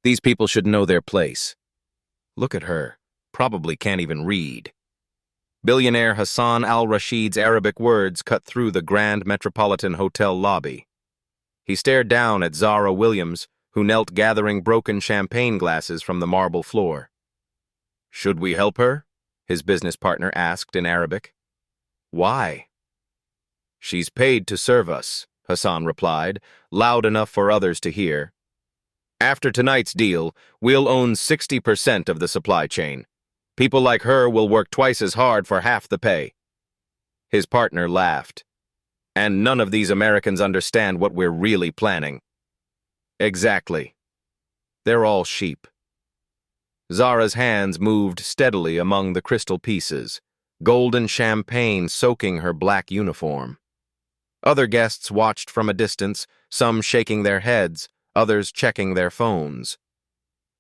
These people should know their place. Look at her. Probably can't even read. Billionaire Hassan al-Rashid's Arabic words cut through the Grand Metropolitan Hotel lobby. He stared down at Zara Williams, who knelt gathering broken champagne glasses from the marble floor. "Should we help her?" his business partner asked in Arabic. "Why?" "She's paid to serve us," Hassan replied, loud enough for others to hear. "After tonight's deal, we'll own 60% of the supply chain. People like her will work twice as hard for half the pay." His partner laughed. "And none of these Americans understand what we're really planning." "Exactly. They're all sheep." Zara's hands moved steadily among the crystal pieces, golden champagne soaking her black uniform. Other guests watched from a distance, some shaking their heads, others checking their phones.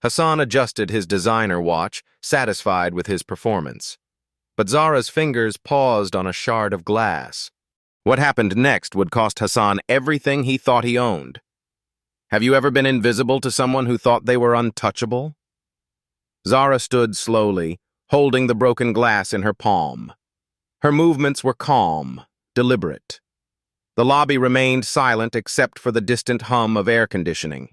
Hassan adjusted his designer watch, satisfied with his performance. But Zara's fingers paused on a shard of glass. What happened next would cost Hassan everything he thought he owned. Have you ever been invisible to someone who thought they were untouchable? Zara stood slowly, holding the broken glass in her palm. Her movements were calm, deliberate. The lobby remained silent except for the distant hum of air conditioning.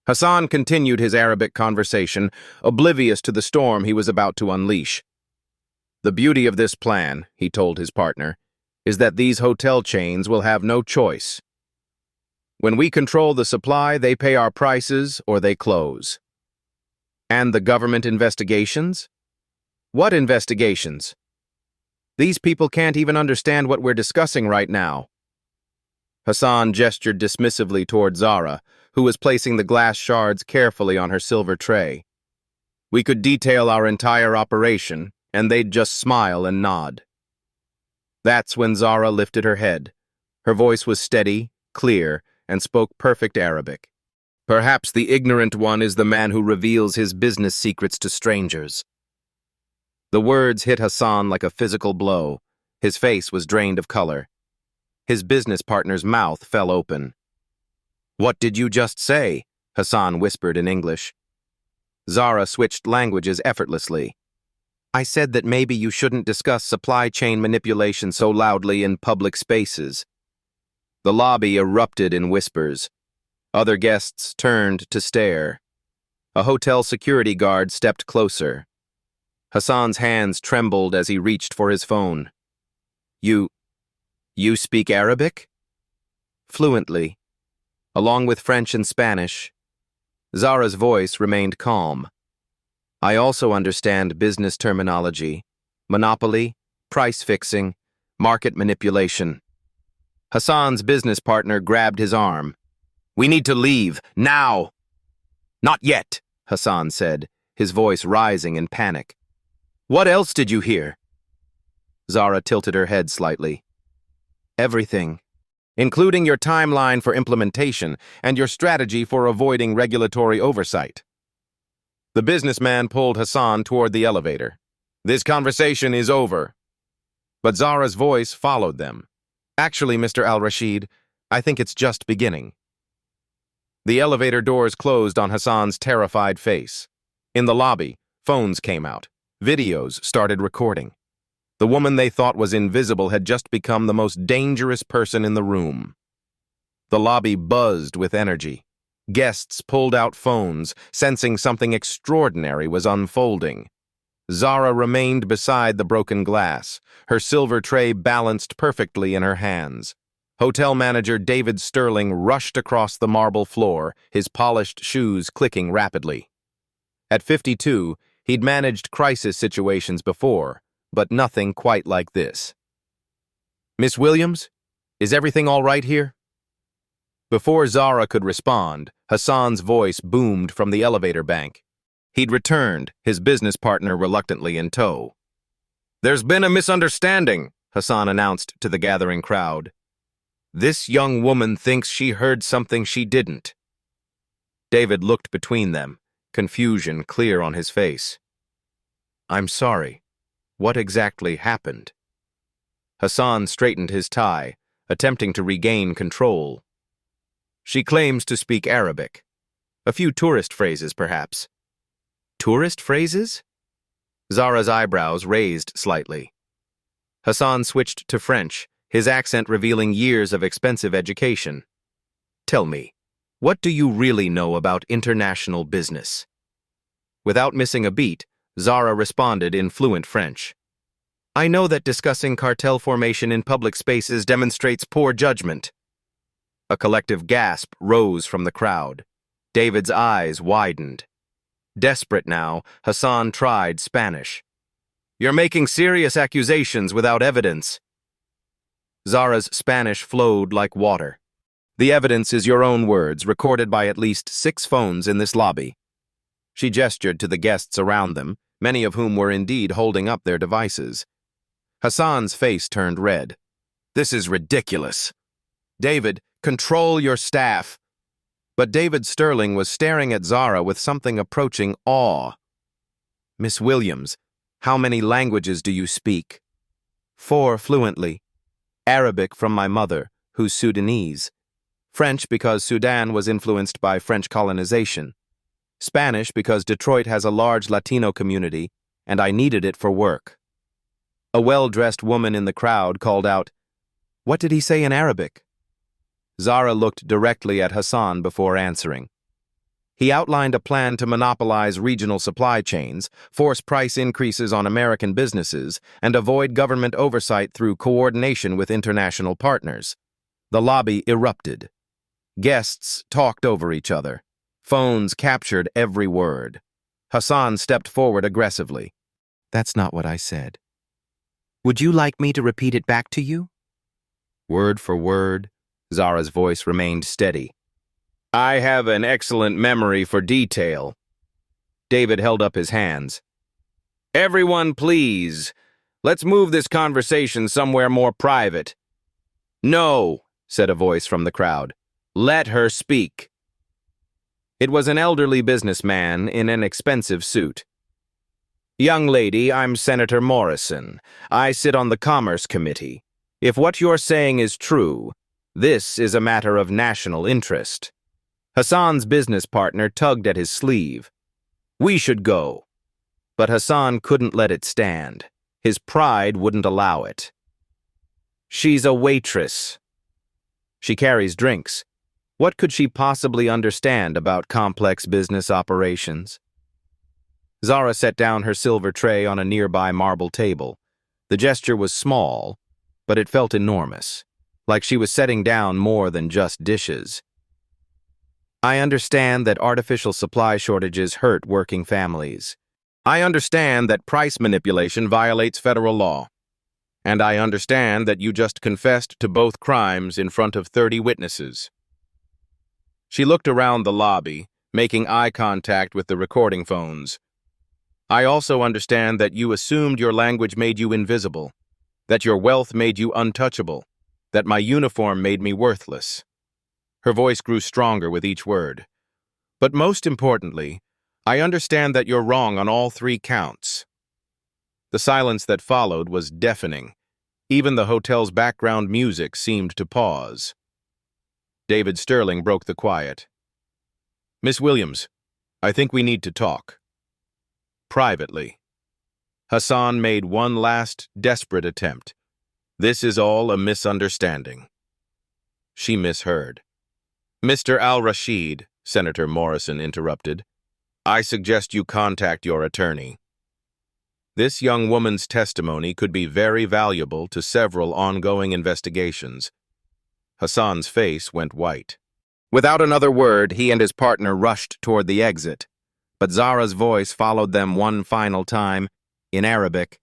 Hassan continued his Arabic conversation, oblivious to the storm he was about to unleash. "The beauty of this plan," he told his partner, "is that these hotel chains will have no choice. When we control the supply, they pay our prices or they close." "And the government investigations?" "What investigations? These people can't even understand what we're discussing right now." Hassan gestured dismissively toward Zara, who was placing the glass shards carefully on her silver tray. "We could detail our entire operation, and they'd just smile and nod." That's when Zara lifted her head. Her voice was steady, clear, and spoke perfect Arabic. "Perhaps the ignorant one is the man who reveals his business secrets to strangers." The words hit Hassan like a physical blow. His face was drained of color. His business partner's mouth fell open. "What did you just say?" Hassan whispered in English. Zara switched languages effortlessly. "I said that maybe you shouldn't discuss supply chain manipulation so loudly in public spaces." The lobby erupted in whispers. Other guests turned to stare. A hotel security guard stepped closer. Hassan's hands trembled as he reached for his phone. You speak Arabic?" "Fluently, along with French and Spanish." Zara's voice remained calm. "I also understand business terminology, monopoly, price fixing, market manipulation." Hassan's business partner grabbed his arm. "We need to leave, now!" "Not yet," Hassan said, his voice rising in panic. "What else did you hear?" Zara tilted her head slightly. "Everything, including your timeline for implementation and your strategy for avoiding regulatory oversight." The businessman pulled Hassan toward the elevator. "This conversation is over." But Zara's voice followed them. "Actually, Mr. Al-Rashid, I think it's just beginning." The elevator doors closed on Hassan's terrified face. In the lobby, phones came out. Videos started recording. The woman they thought was invisible had just become the most dangerous person in the room. The lobby buzzed with energy. Guests pulled out phones, sensing something extraordinary was unfolding. Zara remained beside the broken glass, her silver tray balanced perfectly in her hands. Hotel manager David Sterling rushed across the marble floor, his polished shoes clicking rapidly. At 52, he'd managed crisis situations before, but nothing quite like this. "Miss Williams, is everything all right here?" Before Zara could respond, Hassan's voice boomed from the elevator bank. He'd returned, his business partner reluctantly in tow. "There's been a misunderstanding," Hassan announced to the gathering crowd. "This young woman thinks she heard something she didn't." David looked between them, confusion clear on his face. "I'm sorry. What exactly happened?" Hassan straightened his tie, attempting to regain control. "She claims to speak Arabic. A few tourist phrases, perhaps. Tourist phrases? Zara's eyebrows raised slightly. Hassan switched to French, his accent revealing years of expensive education. Tell me, what do you really know about international business? Without missing a beat, Zara responded in fluent French. I know that discussing cartel formation in public spaces demonstrates poor judgment. A collective gasp rose from the crowd. David's eyes widened. Desperate now, Hassan tried Spanish. You're making serious accusations without evidence. Zara's Spanish flowed like water. The evidence is your own words, recorded by at least 6 phones in this lobby. She gestured to the guests around them, many of whom were indeed holding up their devices. Hassan's face turned red. This is ridiculous. David, control your staff. But David Sterling was staring at Zara with something approaching awe. Miss Williams, how many languages do you speak? 4 fluently. Arabic from my mother, who's Sudanese. French because Sudan was influenced by French colonization. Spanish because Detroit has a large Latino community, and I needed it for work. A well-dressed woman in the crowd called out, What did he say in Arabic? Zara looked directly at Hassan before answering. He outlined a plan to monopolize regional supply chains, force price increases on American businesses, and avoid government oversight through coordination with international partners. The lobby erupted. Guests talked over each other. Phones captured every word. Hassan stepped forward aggressively. That's not what I said. Would you like me to repeat it back to you? Word for word, Zara's voice remained steady. I have an excellent memory for detail. David held up his hands. Everyone, please. Let's move this conversation somewhere more private. No, said a voice from the crowd. Let her speak. It was an elderly businessman in an expensive suit. Young lady, I'm Senator Morrison. I sit on the Commerce Committee. If what you're saying is true, this is a matter of national interest. Hassan's business partner tugged at his sleeve. We should go. But Hassan couldn't let it stand. His pride wouldn't allow it. She's a waitress. She carries drinks. What could she possibly understand about complex business operations? Zara set down her silver tray on a nearby marble table. The gesture was small, but it felt enormous, like she was setting down more than just dishes. I understand that artificial supply shortages hurt working families. I understand that price manipulation violates federal law. And I understand that you just confessed to both crimes in front of 30 witnesses. She looked around the lobby, making eye contact with the recording phones. I also understand that you assumed your language made you invisible, that your wealth made you untouchable, that my uniform made me worthless. Her voice grew stronger with each word. But most importantly, I understand that you're wrong on all 3 counts. The silence that followed was deafening. Even the hotel's background music seemed to pause. David Sterling broke the quiet. Miss Williams, I think we need to talk. Privately. Hassan made one last, desperate attempt. This is all a misunderstanding. She misheard. Mr. Al-Rashid, Senator Morrison interrupted, I suggest you contact your attorney. This young woman's testimony could be very valuable to several ongoing investigations. Hassan's face went white. Without another word, he and his partner rushed toward the exit. But Zara's voice followed them one final time, in Arabic.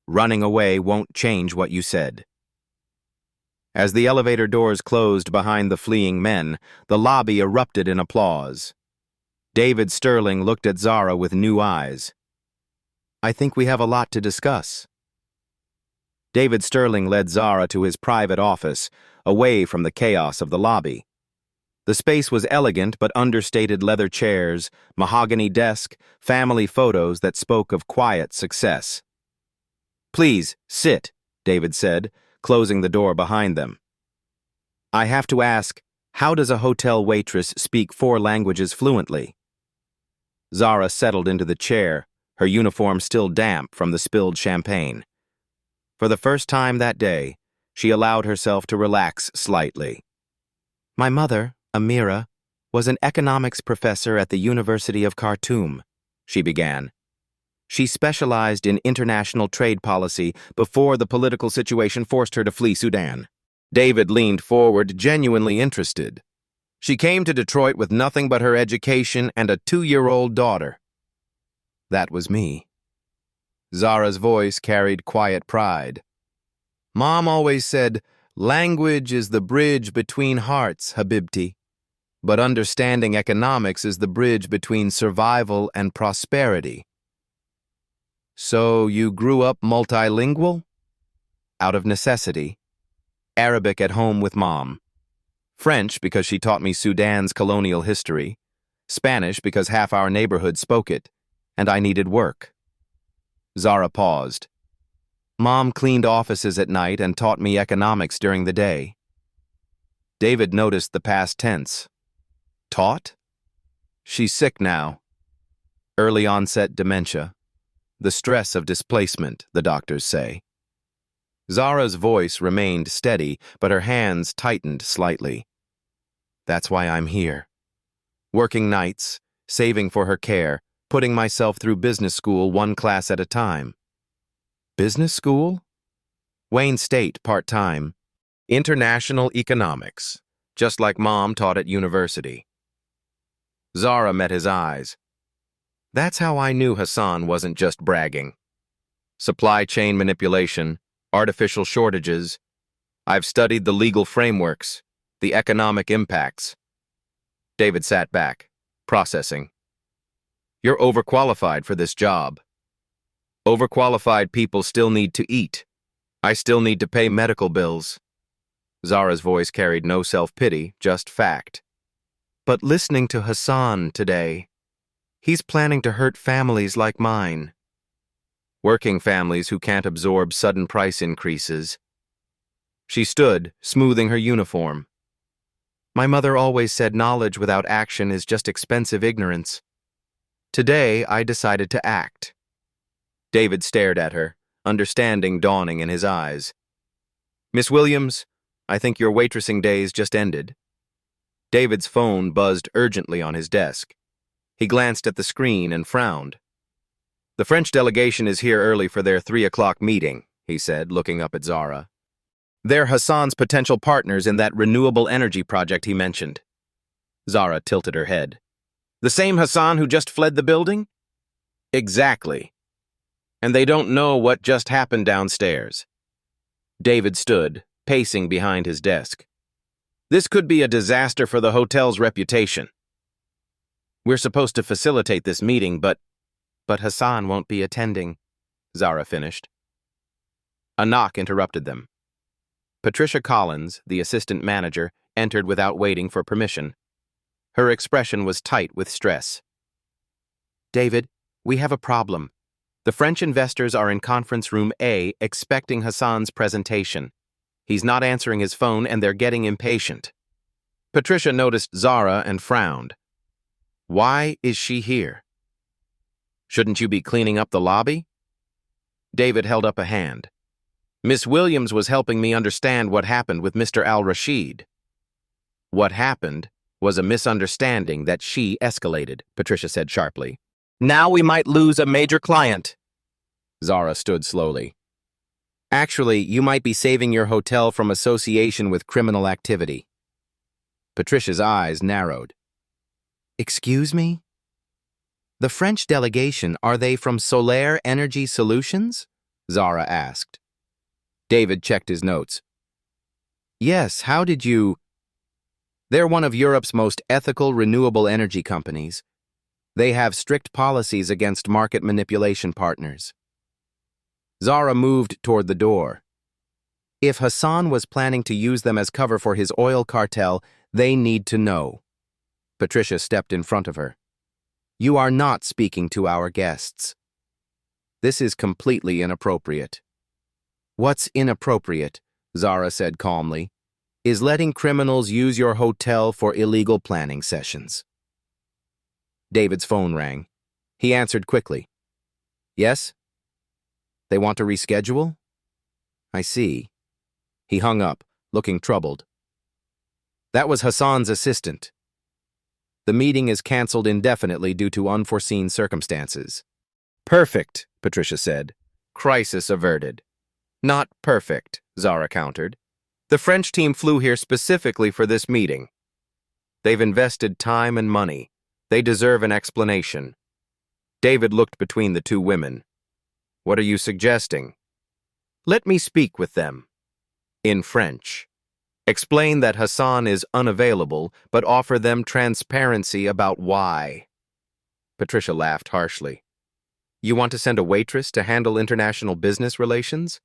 Running away won't change what you said. As the elevator doors closed behind the fleeing men, the lobby erupted in applause. David Sterling looked at Zara with new eyes. I think we have a lot to discuss. David Sterling led Zara to his private office, away from the chaos of the lobby. The space was elegant but understated leather chairs, mahogany desk, family photos that spoke of quiet success. Please, sit, David said, closing the door behind them. I have to ask, How does a hotel waitress speak 4 languages fluently? Zara settled into the chair, her uniform still damp from the spilled champagne. For the first time that day, she allowed herself to relax slightly. My mother, Amira, was an economics professor at the University of Khartoum, she began. She specialized in international trade policy before the political situation forced her to flee Sudan. David leaned forward, genuinely interested. She came to Detroit with nothing but her education and a 2-year-old daughter. That was me. Zara's voice carried quiet pride. Mom always said, language is the bridge between hearts, Habibti. But understanding economics is the bridge between survival and prosperity. So you grew up multilingual? Out of necessity. Arabic at home with Mom. French because she taught me Sudan's colonial history. Spanish because half our neighborhood spoke it, and I needed work. Zara paused. Mom cleaned offices at night and taught me economics during the day. David noticed the past tense. Taught? She's sick now. Early onset dementia. The stress of displacement, the doctors say. Zara's voice remained steady, but her hands tightened slightly. That's why I'm here. Working nights, saving for her care, putting myself through business school 1 class at a time. Business school? Wayne State, part-time. International economics, just like Mom taught at university. Zara met his eyes. That's how I knew Hassan wasn't just bragging. Supply chain manipulation, artificial shortages. I've studied the legal frameworks, the economic impacts. David sat back, processing. You're overqualified for this job. Overqualified people still need to eat. I still need to pay medical bills. Zara's voice carried no self-pity, just fact. But listening to Hassan today, he's planning to hurt families like mine. Working families who can't absorb sudden price increases. She stood, smoothing her uniform. My mother always said knowledge without action is just expensive ignorance. Today, I decided to act. David stared at her, understanding dawning in his eyes. Miss Williams, I think your waitressing days just ended. David's phone buzzed urgently on his desk. He glanced at the screen and frowned. The French delegation is here early for their 3 o'clock meeting, he said, looking up at Zara. They're Hassan's potential partners in that renewable energy project he mentioned. Zara tilted her head. The same Hassan who just fled the building? Exactly. And they don't know what just happened downstairs. David stood, pacing behind his desk. This could be a disaster for the hotel's reputation. We're supposed to facilitate this meeting, but Hassan won't be attending, Zara finished. A knock interrupted them. Patricia Collins, the assistant manager, entered without waiting for permission. Her expression was tight with stress. David, we have a problem. The French investors are in conference room A expecting Hassan's presentation. He's not answering his phone and they're getting impatient. Patricia noticed Zara and frowned. Why is she here? Shouldn't you be cleaning up the lobby? David held up a hand. Miss Williams was helping me understand what happened with Mr. Al-Rashid. What happened was a misunderstanding that she escalated, Patricia said sharply. Now we might lose a major client. Zara stood slowly. Actually, you might be saving your hotel from association with criminal activity. Patricia's eyes narrowed. Excuse me? The French delegation, are they from Solaire Energy Solutions? Zara asked. David checked his notes. Yes, how did you... They're one of Europe's most ethical renewable energy companies. They have strict policies against market manipulation partners. Zara moved toward the door. If Hassan was planning to use them as cover for his oil cartel, they need to know. Patricia stepped in front of her. You are not speaking to our guests. This is completely inappropriate. What's inappropriate? Zara said calmly. is letting criminals use your hotel for illegal planning sessions. David's phone rang. He answered quickly. Yes? They want to reschedule? I see. He hung up, looking troubled. That was Hassan's assistant. The meeting is canceled indefinitely due to unforeseen circumstances. Perfect, Patricia said. Crisis averted. Not perfect, Zara countered. The French team flew here specifically for this meeting. They've invested time and money. They deserve an explanation. David looked between the two women. What are you suggesting? Let me speak with them. In French. Explain that Hassan is unavailable, but offer them transparency about why. Patricia laughed harshly. You want to send a waitress to handle international business relations?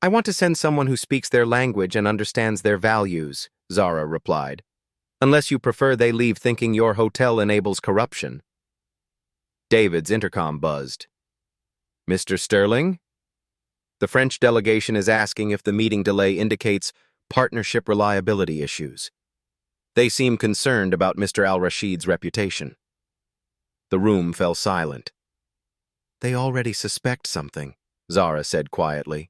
I want to send someone who speaks their language and understands their values, Zara replied. Unless you prefer they leave thinking your hotel enables corruption. David's intercom buzzed. Mr. Sterling? The French delegation is asking if the meeting delay indicates partnership reliability issues. They seem concerned about Mr. Al-Rashid's reputation. The room fell silent. They already suspect something, Zara said quietly.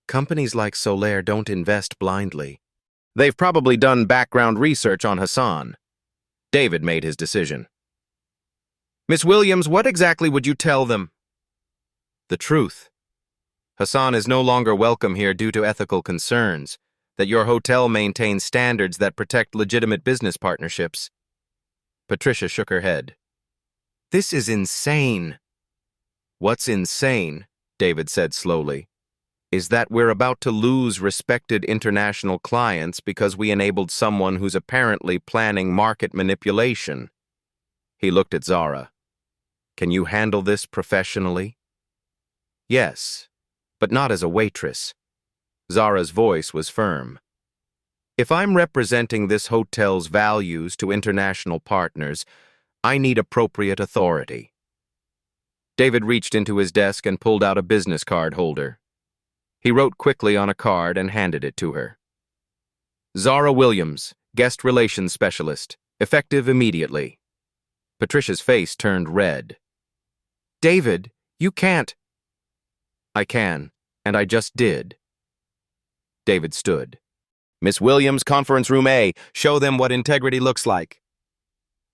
Companies like Solaire don't invest blindly. They've probably done background research on Hassan. David made his decision. Miss Williams, what exactly would you tell them? The truth. Hassan is no longer welcome here due to ethical concerns, that your hotel maintains standards that protect legitimate business partnerships. Patricia shook her head. This is insane. What's insane, David said slowly, is that we're about to lose respected international clients because we enabled someone who's apparently planning market manipulation. He looked at Zara. Can you handle this professionally? Yes, but not as a waitress. Zara's voice was firm. If I'm representing this hotel's values to international partners, I need appropriate authority. David reached into his desk and pulled out a business card holder. He wrote quickly on a card and handed it to her. Zara Williams, Guest Relations Specialist, effective immediately. Patricia's face turned red. David, you can't. I can, and I just did. David stood. Miss Williams, Conference Room A, show them what integrity looks like.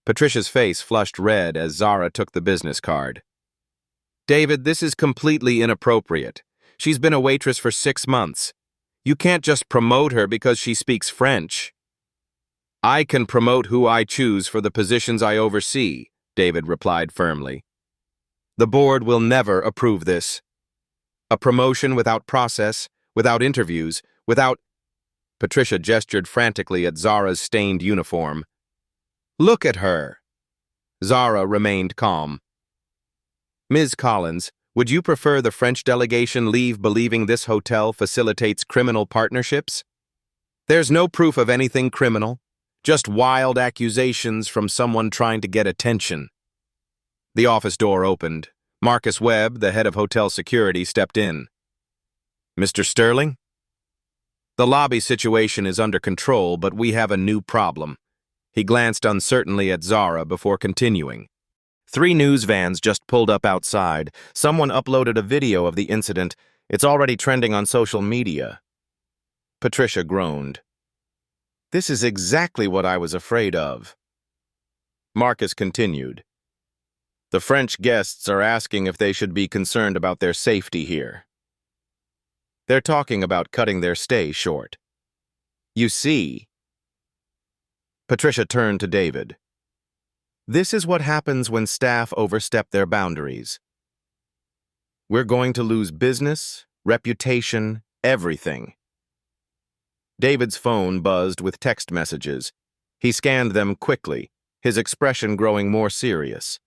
Patricia's face flushed red as Zara took the business card. David, this is completely inappropriate. She's been a waitress for 6 months. You can't just promote her because she speaks French. I can promote who I choose for the positions I oversee, David replied firmly. The board will never approve this. A promotion without process, without interviews, without... Patricia gestured frantically at Zara's stained uniform. Look at her. Zara remained calm. Ms. Collins, would you prefer the French delegation leave believing this hotel facilitates criminal partnerships? There's no proof of anything criminal, just wild accusations from someone trying to get attention. The office door opened. Marcus Webb, the head of hotel security, stepped in. Mr. Sterling? The lobby situation is under control, but we have a new problem. He glanced uncertainly at Zara before continuing. 3 news vans just pulled up outside. Someone uploaded a video of the incident. It's already trending on social media. Patricia groaned. This is exactly what I was afraid of. Marcus continued. The French guests are asking if they should be concerned about their safety here. They're talking about cutting their stay short. You see. Patricia turned to David. This is what happens when staff overstep their boundaries. We're going to lose business, reputation, everything. David's phone buzzed with text messages. He scanned them quickly, his expression growing more serious.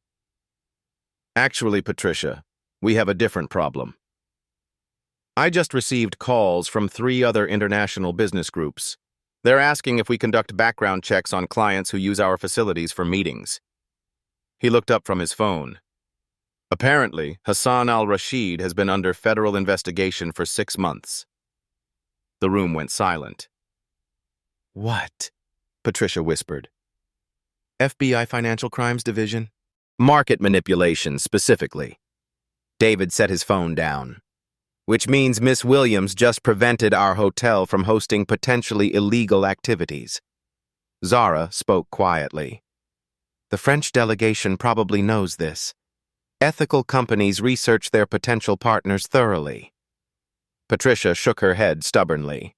Actually, Patricia, we have a different problem. I just received calls from 3 other international business groups. They're asking if we conduct background checks on clients who use our facilities for meetings. He looked up from his phone. Apparently, Hassan al-Rashid has been under federal investigation for 6 months. The room went silent. What? Patricia whispered. FBI Financial Crimes Division? Market manipulation, specifically. David set his phone down. Which means Miss Williams just prevented our hotel from hosting potentially illegal activities. Zara spoke quietly. The French delegation probably knows this. Ethical companies research their potential partners thoroughly. Patricia shook her head stubbornly.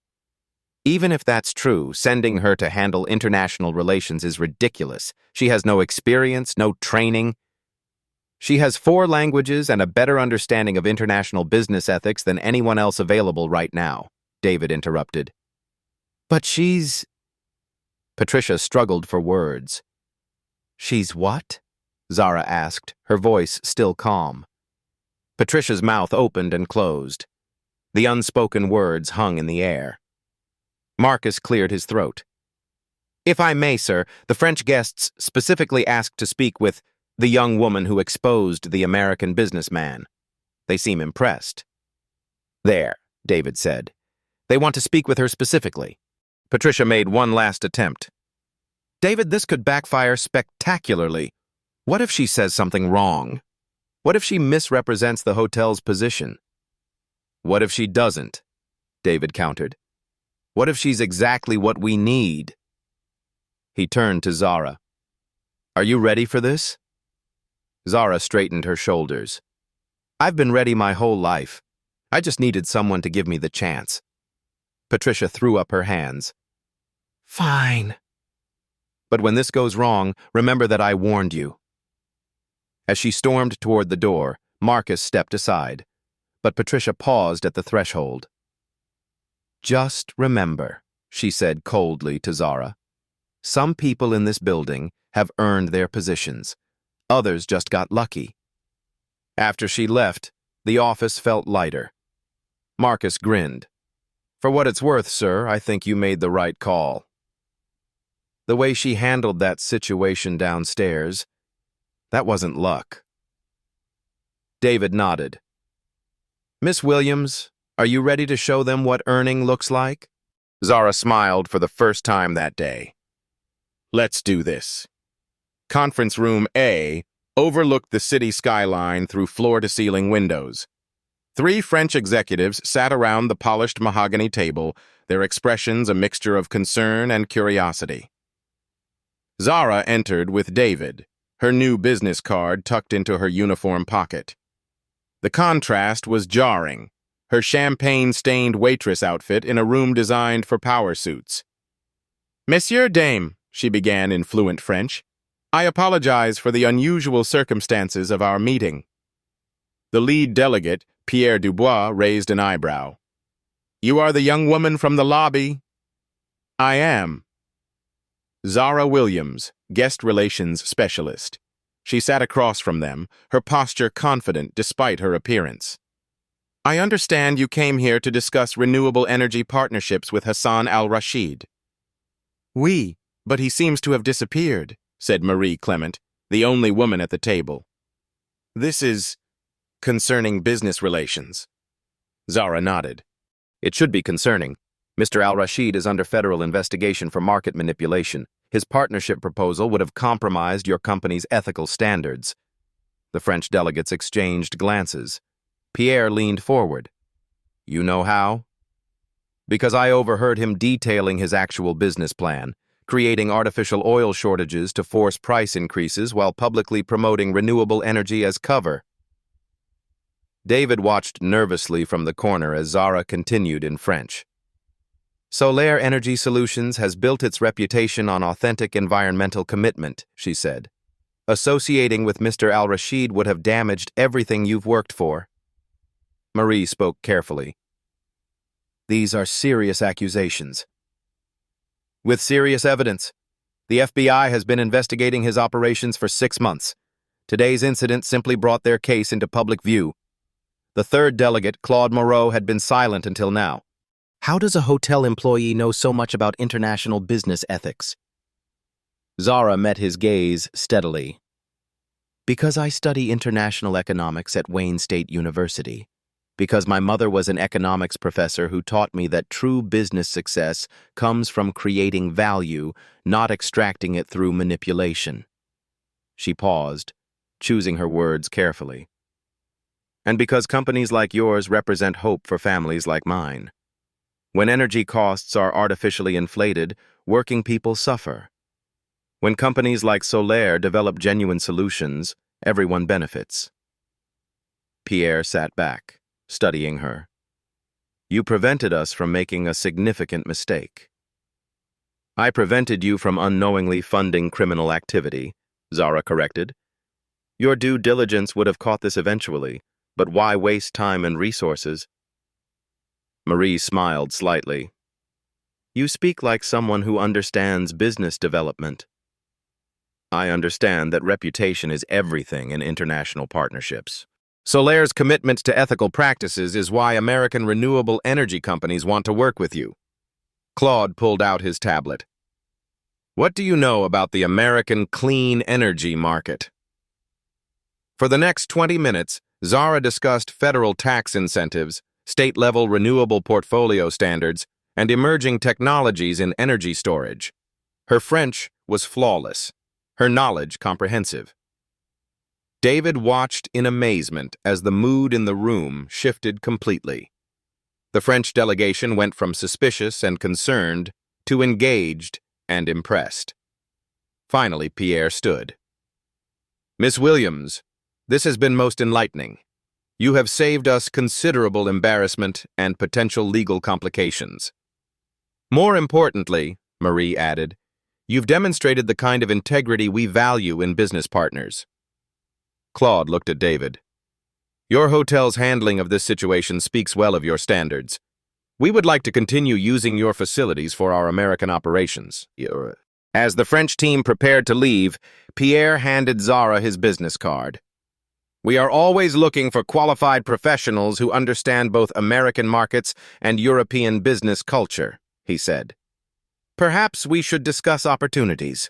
Even if that's true, sending her to handle international relations is ridiculous. She has no experience, no training. She has 4 languages and a better understanding of international business ethics than anyone else available right now, David interrupted. But she's... Patricia struggled for words. She's what? Zara asked, her voice still calm. Patricia's mouth opened and closed. The unspoken words hung in the air. Marcus cleared his throat. If I may, sir, the French guests specifically asked to speak with the young woman who exposed the American businessman. They seem impressed. There, David said. They want to speak with her specifically. Patricia made one last attempt. David, this could backfire spectacularly. What if she says something wrong? What if she misrepresents the hotel's position? What if she doesn't? David countered. What if she's exactly what we need? He turned to Zara. Are you ready for this? Zara straightened her shoulders. I've been ready my whole life. I just needed someone to give me the chance. Patricia threw up her hands. Fine. But when this goes wrong, remember that I warned you. As she stormed toward the door, Marcus stepped aside, but Patricia paused at the threshold. Just remember, she said coldly to Zara. Some people in this building have earned their positions. Others just got lucky. After she left, the office felt lighter. Marcus grinned. For what it's worth, sir, I think you made the right call. The way she handled that situation downstairs, that wasn't luck. David nodded. Miss Williams, are you ready to show them what earning looks like? Zara smiled for the first time that day. Let's do this. Conference room A overlooked the city skyline through floor-to-ceiling windows. 3 French executives sat around the polished mahogany table, their expressions a mixture of concern and curiosity. Zara entered with David, her new business card tucked into her uniform pocket. The contrast was jarring, her champagne-stained waitress outfit in a room designed for power suits. Monsieur Dame, she began in fluent French, I apologize for the unusual circumstances of our meeting. The lead delegate, Pierre Dubois, raised an eyebrow. You are the young woman from the lobby? I am. Zara Williams, guest relations specialist. She sat across from them, her posture confident despite her appearance. I understand you came here to discuss renewable energy partnerships with Hassan al-Rashid. Oui, but he seems to have disappeared, said Marie Clement, the only woman at the table. This is concerning business relations. Zara nodded. It should be concerning. Mr. al-Rashid is under federal investigation for market manipulation. His partnership proposal would have compromised your company's ethical standards. The French delegates exchanged glances. Pierre leaned forward. You know how? Because I overheard him detailing his actual business plan, creating artificial oil shortages to force price increases while publicly promoting renewable energy as cover. David watched nervously from the corner as Zara continued in French. Solaire Energy Solutions has built its reputation on authentic environmental commitment, she said. Associating with Mr. al-Rashid would have damaged everything you've worked for. Marie spoke carefully. These are serious accusations. With serious evidence. The FBI has been investigating his operations for 6 months. Today's incident simply brought their case into public view. The third delegate, Claude Moreau, had been silent until now. How does a hotel employee know so much about international business ethics? Zara met his gaze steadily. Because I study international economics at Wayne State University. Because my mother was an economics professor who taught me that true business success comes from creating value, not extracting it through manipulation. She paused, choosing her words carefully. And because companies like yours represent hope for families like mine. When energy costs are artificially inflated, working people suffer. When companies like Solaire develop genuine solutions, everyone benefits. Pierre sat back, studying her. You prevented us from making a significant mistake. I prevented you from unknowingly funding criminal activity, Zara corrected. Your due diligence would have caught this eventually, but why waste time and resources? Marie smiled slightly. You speak like someone who understands business development. I understand that reputation is everything in international partnerships. Solaire's commitment to ethical practices is why American renewable energy companies want to work with you. Claude pulled out his tablet. What do you know about the American clean energy market? For the next 20 minutes, Zara discussed federal tax incentives, state-level renewable portfolio standards, and emerging technologies in energy storage. Her French was flawless, her knowledge comprehensive. David watched in amazement as the mood in the room shifted completely. The French delegation went from suspicious and concerned to engaged and impressed. Finally, Pierre stood. Miss Williams, this has been most enlightening. You have saved us considerable embarrassment and potential legal complications. More importantly, Marie added, you've demonstrated the kind of integrity we value in business partners. Claude looked at David. Your hotel's handling of this situation speaks well of your standards. We would like to continue using your facilities for our American operations. As the French team prepared to leave, Pierre handed Zara his business card. We are always looking for qualified professionals who understand both American markets and European business culture, he said. Perhaps we should discuss opportunities.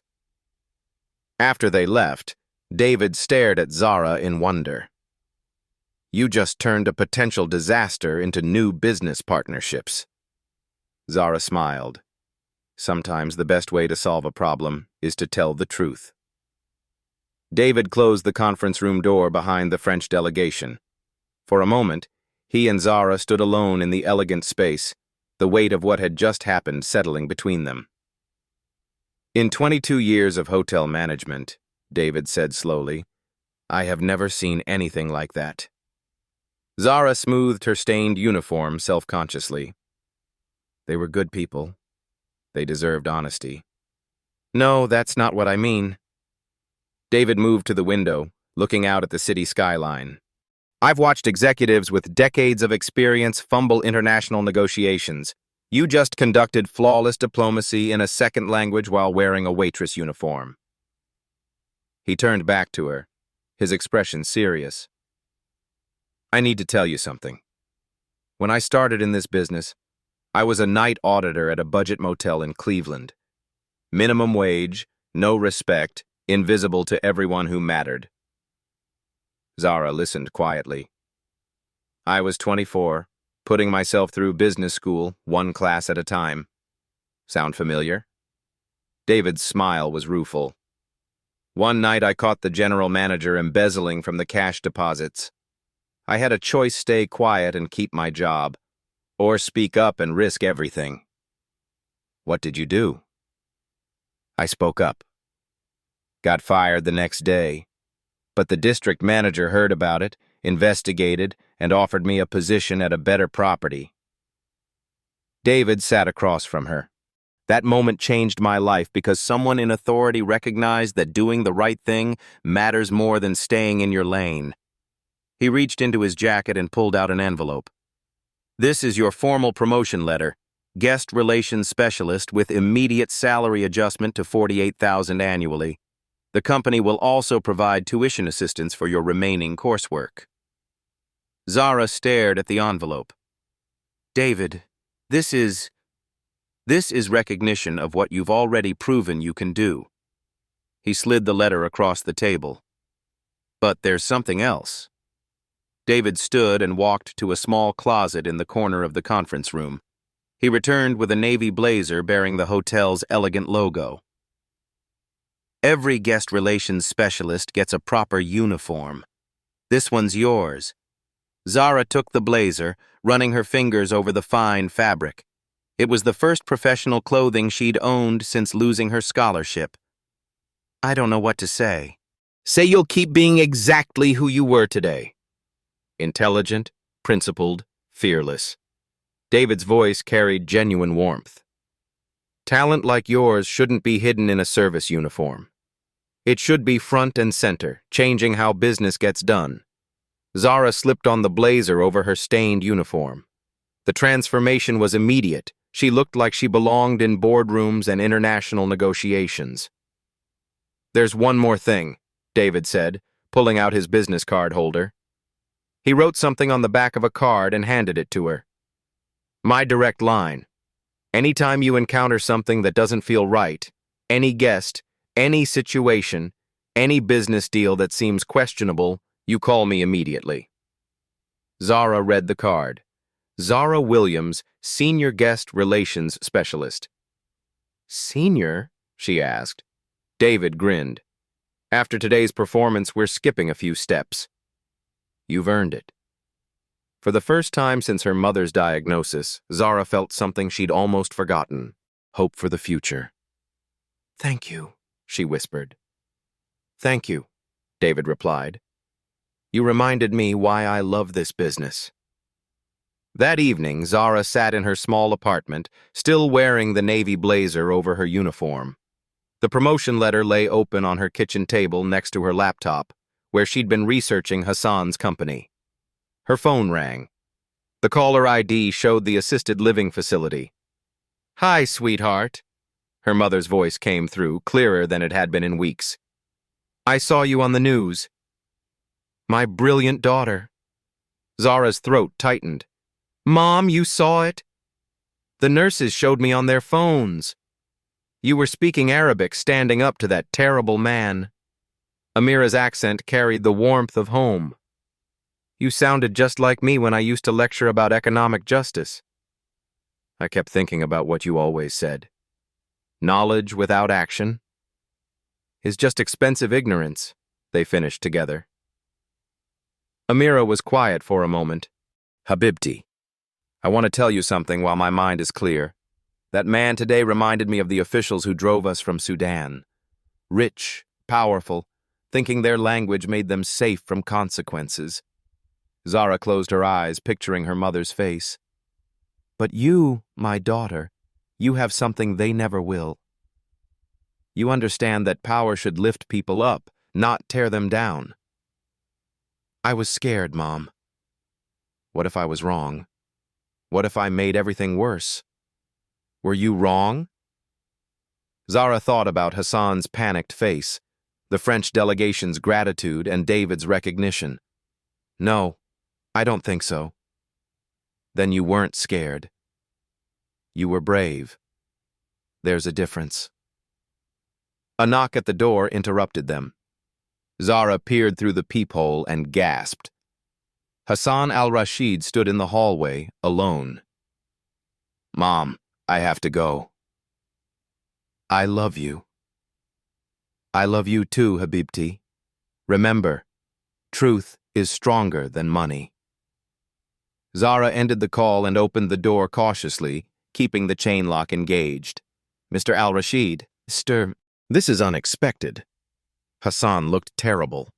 After they left, David stared at Zara in wonder. You just turned a potential disaster into new business partnerships. Zara smiled. Sometimes the best way to solve a problem is to tell the truth. David closed the conference room door behind the French delegation. For a moment, he and Zara stood alone in the elegant space, the weight of what had just happened settling between them. In 22 years of hotel management, David said slowly, I have never seen anything like that. Zara smoothed her stained uniform self-consciously. They were good people. They deserved honesty. No, that's not what I mean. David moved to the window, looking out at the city skyline. I've watched executives with decades of experience fumble international negotiations. You just conducted flawless diplomacy in a second language while wearing a waitress uniform. He turned back to her, his expression serious. I need to tell you something. When I started in this business, I was a night auditor at a budget motel in Cleveland. Minimum wage, no respect, invisible to everyone who mattered. Zara listened quietly. I was 24, putting myself through business school, one class at a time. Sound familiar? David's smile was rueful. One night I caught the general manager embezzling from the cash deposits. I had a choice: stay quiet and keep my job, or speak up and risk everything. What did you do? I spoke up. Got fired the next day, but the district manager heard about it, investigated, and offered me a position at a better property. David sat across from her. That moment changed my life because someone in authority recognized that doing the right thing matters more than staying in your lane. He reached into his jacket and pulled out an envelope. This is your formal promotion letter, guest relations specialist with immediate salary adjustment to $48,000 annually. The company will also provide tuition assistance for your remaining coursework. Zara stared at the envelope. David, this is recognition of what you've already proven you can do. He slid the letter across the table. But there's something else. David stood and walked to a small closet in the corner of the conference room. He returned with a navy blazer bearing the hotel's elegant logo. Every guest relations specialist gets a proper uniform. This one's yours. Zara took the blazer, running her fingers over the fine fabric. It was the first professional clothing she'd owned since losing her scholarship. I don't know what to say. Say you'll keep being exactly who you were today. Intelligent, principled, fearless. David's voice carried genuine warmth. Talent like yours shouldn't be hidden in a service uniform. It should be front and center, changing how business gets done. Zara slipped on the blazer over her stained uniform. The transformation was immediate. She looked like she belonged in boardrooms and international negotiations. There's one more thing, David said, pulling out his business card holder. He wrote something on the back of a card and handed it to her. My direct line. Anytime you encounter something that doesn't feel right, any guest, any situation, any business deal that seems questionable, you call me immediately. Zara read the card. Zara Williams, Senior Guest Relations Specialist. Senior? She asked. David grinned. After today's performance, we're skipping a few steps. You've earned it. For the first time since her mother's diagnosis, Zara felt something she'd almost forgotten. Hope for the future. Thank you, she whispered. Thank you, David replied. You reminded me why I love this business. That evening, Zara sat in her small apartment, still wearing the navy blazer over her uniform. The promotion letter lay open on her kitchen table next to her laptop, where she'd been researching Hassan's company. Her phone rang. The caller ID showed the assisted living facility. Hi, sweetheart. Her mother's voice came through, clearer than it had been in weeks. I saw you on the news. My brilliant daughter. Zara's throat tightened. Mom, you saw it? The nurses showed me on their phones. You were speaking Arabic, standing up to that terrible man. Amira's accent carried the warmth of home. You sounded just like me when I used to lecture about economic justice. I kept thinking about what you always said. Knowledge without action is just expensive ignorance, they finished together. Amira was quiet for a moment. Habibti, I want to tell you something while my mind is clear. That man today reminded me of the officials who drove us from Sudan. Rich, powerful, thinking their language made them safe from consequences. Zara closed her eyes, picturing her mother's face. But you, my daughter, you have something they never will. You understand that power should lift people up, not tear them down. I was scared, Mom. What if I was wrong? What if I made everything worse? Were you wrong? Zara thought about Hassan's panicked face, the French delegation's gratitude, and David's recognition. No, I don't think so. Then you weren't scared. You were brave. There's a difference. A knock at the door interrupted them. Zara peered through the peephole and gasped. Hassan al-Rashid stood in the hallway, alone. Mom, I have to go. I love you. I love you too, Habibti. Remember, truth is stronger than money. Zara ended the call and opened the door cautiously, keeping the chain lock engaged. Mr. al-Rashid, Mr. This is unexpected. Hassan looked terrible.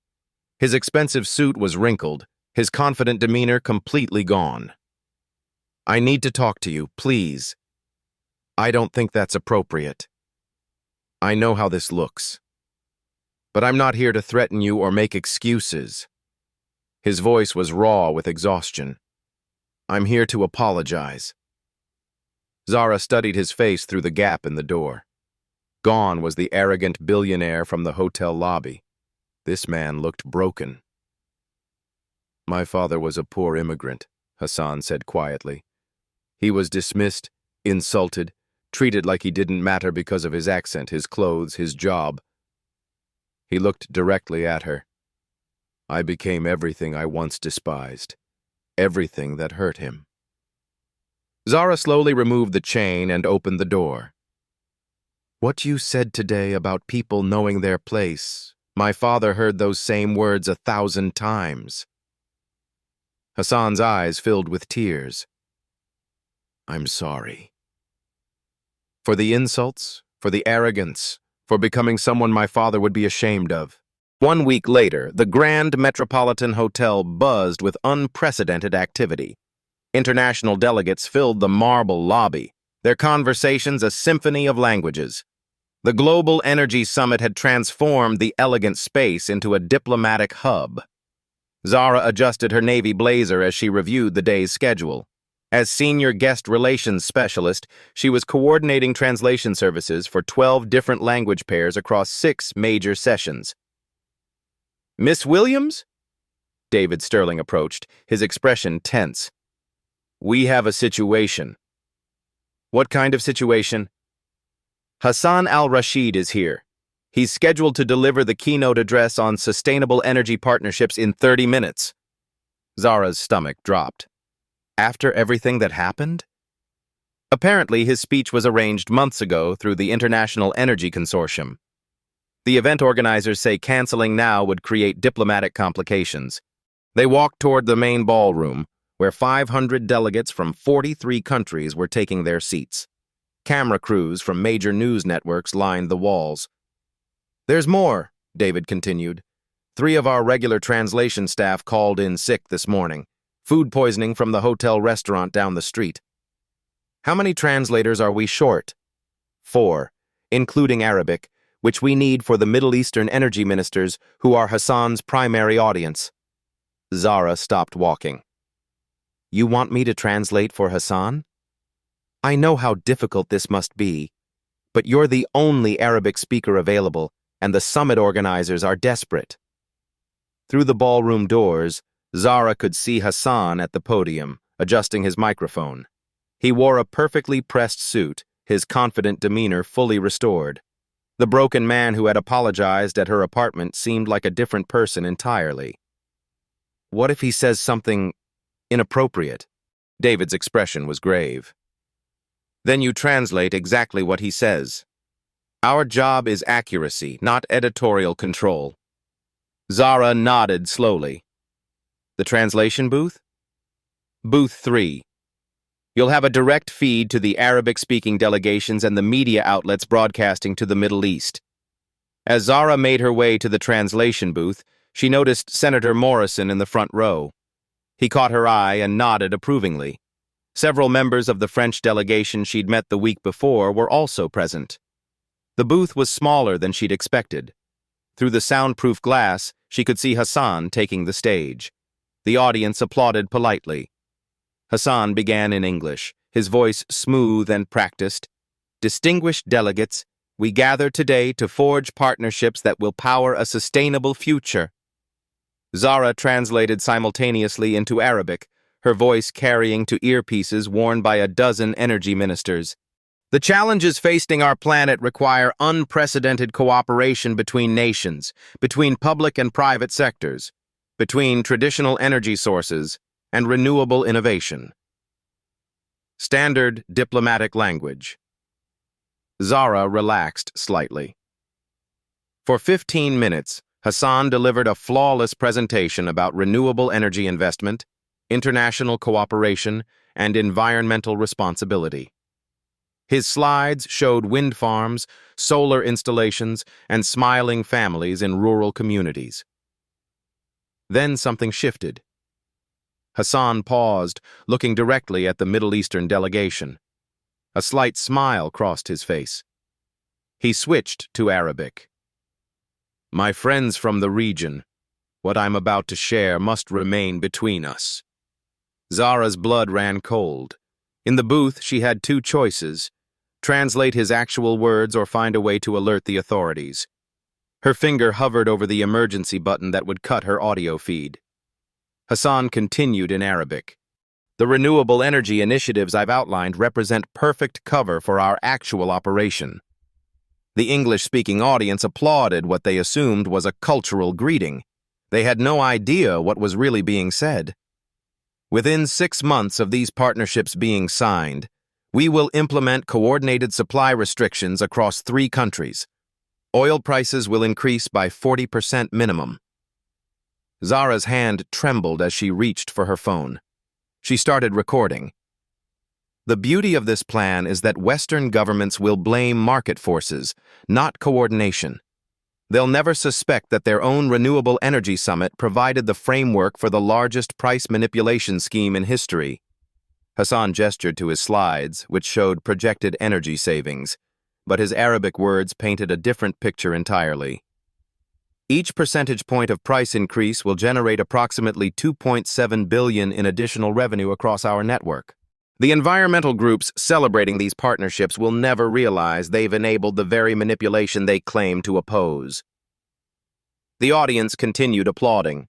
His expensive suit was wrinkled, his confident demeanor completely gone. I need to talk to you, please. I don't think that's appropriate. I know how this looks. But I'm not here to threaten you or make excuses. His voice was raw with exhaustion. I'm here to apologize. Zara studied his face through the gap in the door. Gone was the arrogant billionaire from the hotel lobby. This man looked broken. My father was a poor immigrant, Hassan said quietly. He was dismissed, insulted, treated like he didn't matter because of his accent, his clothes, his job. He looked directly at her. I became everything I once despised, everything that hurt him. Zara slowly removed the chain and opened the door. What you said today about people knowing their place, my father heard those same words 1,000 times. Hassan's eyes filled with tears. I'm sorry. For the insults, for the arrogance, for becoming someone my father would be ashamed of. 1 week later, the Grand Metropolitan Hotel buzzed with unprecedented activity. International delegates filled the marble lobby, their conversations a symphony of languages. The Global Energy Summit had transformed the elegant space into a diplomatic hub. Zara adjusted her navy blazer as she reviewed the day's schedule. As senior guest relations specialist, she was coordinating translation services for 12 different language pairs across 6 major sessions. Miss Williams? David Sterling approached, his expression tense. We have a situation. What kind of situation? Hassan al-Rashid is here. He's scheduled to deliver the keynote address on sustainable energy partnerships in 30 minutes. Zara's stomach dropped. After everything that happened? Apparently, his speech was arranged months ago through the International Energy Consortium. The event organizers say canceling now would create diplomatic complications. They walked toward the main ballroom, where 500 delegates from 43 countries were taking their seats. Camera crews from major news networks lined the walls. There's more, David continued. 3 of our regular translation staff called in sick this morning. Food poisoning from the hotel restaurant down the street. How many translators are we short? 4, including Arabic, which we need for the Middle Eastern energy ministers who are Hassan's primary audience. Zara stopped walking. You want me to translate for Hassan? I know how difficult this must be, but you're the only Arabic speaker available, and the summit organizers are desperate. Through the ballroom doors, Zara could see Hassan at the podium, adjusting his microphone. He wore a perfectly pressed suit, his confident demeanor fully restored. The broken man who had apologized at her apartment seemed like a different person entirely. What if he says something inappropriate? David's expression was grave. Then you translate exactly what he says. Our job is accuracy, not editorial control. Zara nodded slowly. The translation booth? Booth 3. You'll have a direct feed to the Arabic-speaking delegations and the media outlets broadcasting to the Middle East. As Zara made her way to the translation booth, she noticed Senator Morrison in the front row. He caught her eye and nodded approvingly. Several members of the French delegation she'd met the week before were also present. The booth was smaller than she'd expected. Through the soundproof glass, she could see Hassan taking the stage. The audience applauded politely. Hassan began in English, his voice smooth and practiced. Distinguished delegates, we gather today to forge partnerships that will power a sustainable future. Zara translated simultaneously into Arabic, her voice carrying to earpieces worn by a dozen energy ministers. The challenges facing our planet require unprecedented cooperation between nations, between public and private sectors, between traditional energy sources and renewable innovation. Standard diplomatic language. Zara relaxed slightly. For 15 minutes, Hassan delivered a flawless presentation about renewable energy investment, international cooperation, and environmental responsibility. His slides showed wind farms, solar installations, and smiling families in rural communities. Then something shifted. Hassan paused, looking directly at the Middle Eastern delegation. A slight smile crossed his face. He switched to Arabic. My friends from the region, what I'm about to share must remain between us. Zara's blood ran cold. In the booth, she had 2 choices: translate his actual words or find a way to alert the authorities. Her finger hovered over the emergency button that would cut her audio feed. Hassan continued in Arabic. The renewable energy initiatives I've outlined represent perfect cover for our actual operation. The English-speaking audience applauded what they assumed was a cultural greeting. They had no idea what was really being said. Within 6 months of these partnerships being signed, we will implement coordinated supply restrictions across 3 countries. Oil prices will increase by 40% minimum. Zara's hand trembled as she reached for her phone. She started recording. The beauty of this plan is that Western governments will blame market forces, not coordination. They'll never suspect that their own renewable energy summit provided the framework for the largest price manipulation scheme in history. Hassan gestured to his slides, which showed projected energy savings, but his Arabic words painted a different picture entirely. Each percentage point of price increase will generate approximately $2.7 billion in additional revenue across our network. The environmental groups celebrating these partnerships will never realize they've enabled the very manipulation they claim to oppose. The audience continued applauding.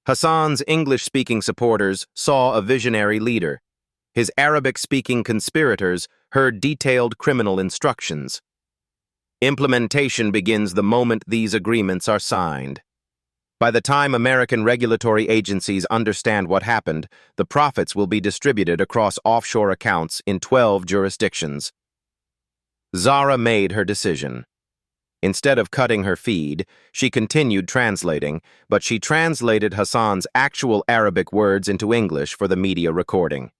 Hassan's English-speaking supporters saw a visionary leader. His Arabic-speaking conspirators heard detailed criminal instructions. Implementation begins the moment these agreements are signed. By the time American regulatory agencies understand what happened, the profits will be distributed across offshore accounts in 12 jurisdictions. Zara made her decision. Instead of cutting her feed, she continued translating, but she translated Hassan's actual Arabic words into English for the media recording.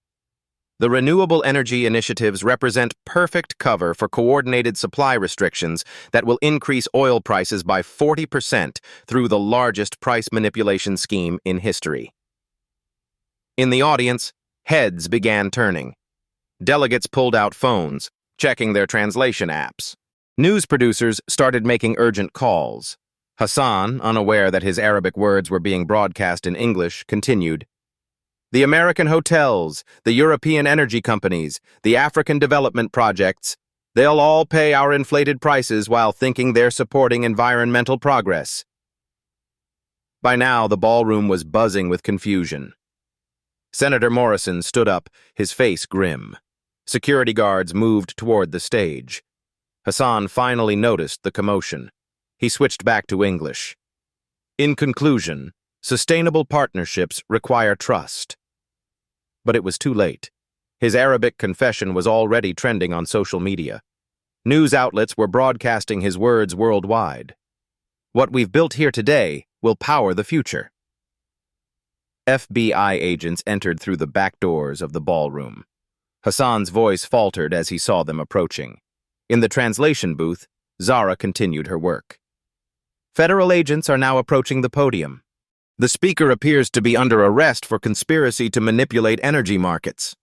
The renewable energy initiatives represent perfect cover for coordinated supply restrictions that will increase oil prices by 40% through the largest price manipulation scheme in history. In the audience, heads began turning. Delegates pulled out phones, checking their translation apps. News producers started making urgent calls. Hassan, unaware that his Arabic words were being broadcast in English, continued, "The American hotels, the European energy companies, the African development projects, they'll all pay our inflated prices while thinking they're supporting environmental progress." By now, the ballroom was buzzing with confusion. Senator Morrison stood up, his face grim. Security guards moved toward the stage. Hassan finally noticed the commotion. He switched back to English. "In conclusion, sustainable partnerships require trust." But it was too late. His Arabic confession was already trending on social media. News outlets were broadcasting his words worldwide. "What we've built here today will power the future." FBI agents entered through the back doors of the ballroom. Hassan's voice faltered as he saw them approaching. In the translation booth, Zara continued her work. "Federal agents are now approaching the podium. The speaker appears to be under arrest for conspiracy to manipulate energy markets."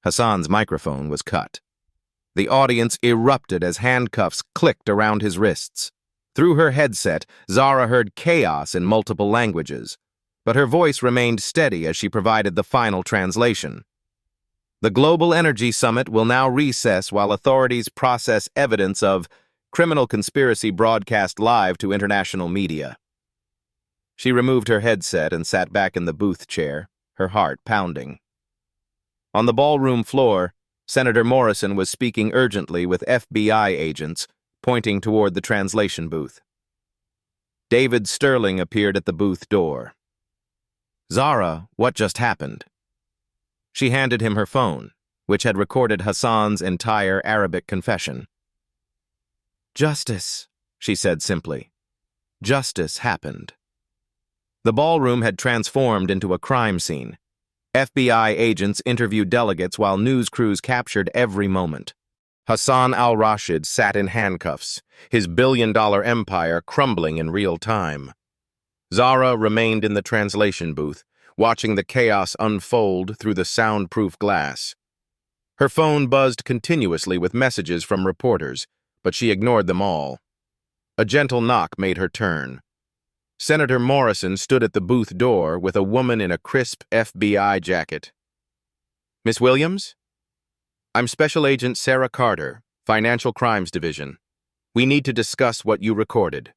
Hassan's microphone was cut. The audience erupted as handcuffs clicked around his wrists. Through her headset, Zara heard chaos in multiple languages, but her voice remained steady as she provided the final translation. "The Global Energy Summit will now recess while authorities process evidence of criminal conspiracy broadcast live to international media." She removed her headset and sat back in the booth chair, her heart pounding. On the ballroom floor, Senator Morrison was speaking urgently with FBI agents, pointing toward the translation booth. David Sterling appeared at the booth door. "Zara, what just happened?" She handed him her phone, which had recorded Hassan's entire Arabic confession. "Justice," she said simply. "Justice happened." The ballroom had transformed into a crime scene. FBI agents interviewed delegates while news crews captured every moment. Hassan al-Rashid sat in handcuffs, his billion-dollar empire crumbling in real time. Zara remained in the translation booth, watching the chaos unfold through the soundproof glass. Her phone buzzed continuously with messages from reporters, but she ignored them all. A gentle knock made her turn. Senator Morrison stood at the booth door with a woman in a crisp FBI jacket. "Miss Williams? I'm Special Agent Sarah Carter, Financial Crimes Division. We need to discuss what you recorded."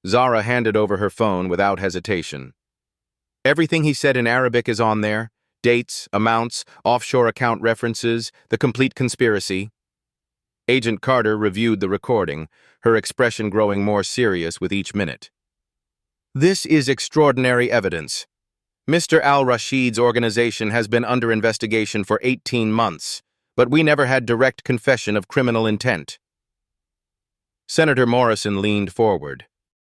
Zara handed over her phone without hesitation. "Everything he said in Arabic is on there. Dates, amounts, offshore account references, the complete conspiracy." Agent Carter reviewed the recording, her expression growing more serious with each minute. This is extraordinary evidence. Mr. Al-Rashid's organization has been under investigation for 18 months, but we never had direct confession of criminal intent. Senator Morrison leaned forward.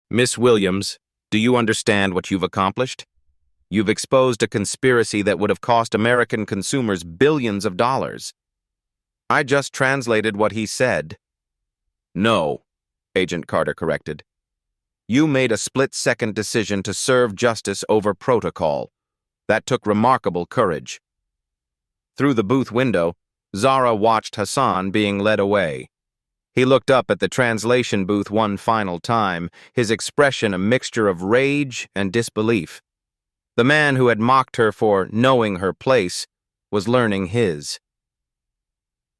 Miss Williams, do you understand what you've accomplished? You've exposed a conspiracy that would have cost American consumers billions of dollars. I just translated what he said. No, Agent Carter corrected. You made a split-second decision to serve justice over protocol. That took remarkable courage. Through the booth window, Zara watched Hassan being led away. He looked up at the translation booth one final time, his expression a mixture of rage and disbelief. The man who had mocked her for knowing her place was learning his.